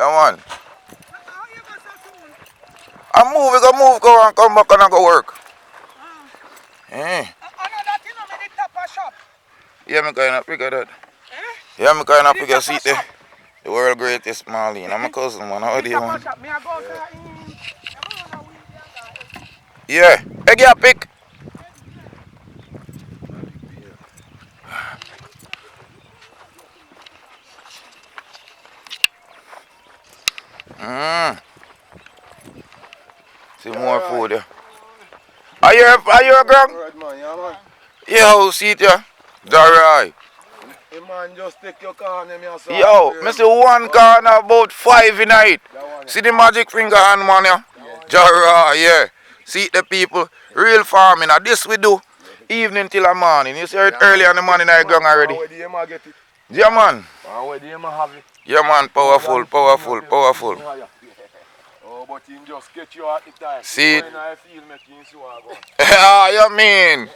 man. I move, we go move, go and come back and I go work. Eh. Yeah, me kind of figure that. Yeah, me kind of figure seat there. The world greatest Marlene. I'm a cousin, man. How do you, man? Yeah. Hey, get a pick. See more food there. Are you a gang? Yo, see it ya. JAH ROY. Man, just take your car and Yo, I see one car and about 5 in it. See the magic finger hand, man, yeah? JAH ROY, yeah. See the people, real farming. Now this we do, evening till the morning. You see it early in the morning I ground already. Yeah, man. Yeah, man, powerful. Oh, but he just get you at the time. See it? Ah, you mean?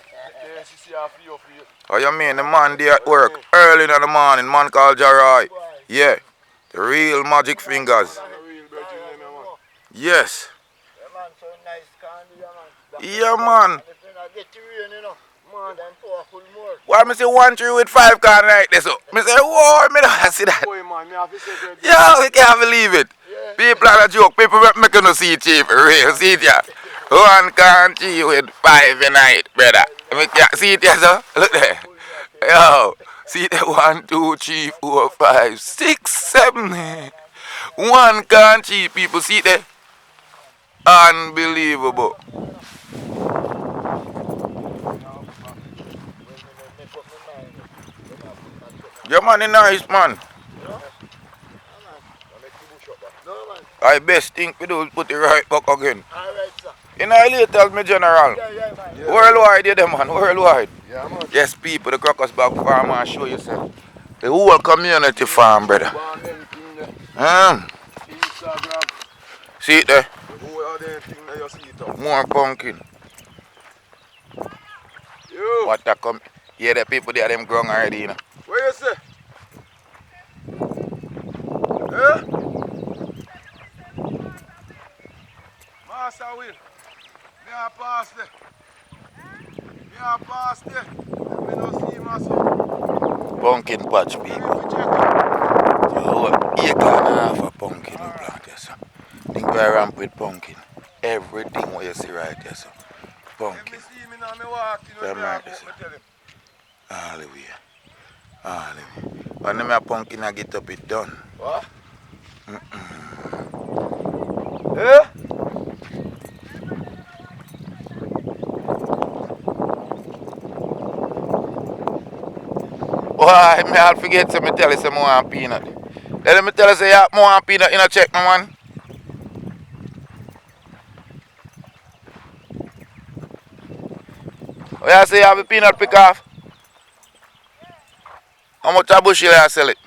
Oh, you mean the man there at work early in the morning, man called JAH ROY. Yeah, the real magic fingers. Yes. Yeah, man. Why me say 1 tree with 5 can like this? Me say, whoa, me don't see that. Yeah, we can't believe it. People are a joke. People make no see cheap. Real, see it, yeah. 1 can tree with 5 in it, brother. See it, yeah, sir? Look there. Yo, see the 1, 2, 3, 4, 5, 6, 7. 1 can tree, people. See it there? Unbelievable. Your man is nice, man. I best thing we do is put it right back again. Alright, sir. You know, later tell me, General. Yeah. Worldwide, you man. Worldwide. Yeah, man. Yes, people, the Crocus Bag Farm and show yourself. The whole community farm, brother. Instagram. See it there? You see it. More pumpkin. Yo. What that come? Yeah, the people there, them grown already, you know. Where you say? Eh? Master Will. Me a pass there. Me no see master. Pumpkin patch, people. The whole acre and a half of pumpkin we plant here, so. Think we ramp with pumpkin. Everything what you see right here, so. Pumpkin. Hallelujah. When them a pumpkin I get up it done. What? Eh? Why, me I'll forget to me tell you some more peanut. Let me tell you say you have more peanut in a check, my man. Where I say you have a peanut pick off? How much a bushel you sell it?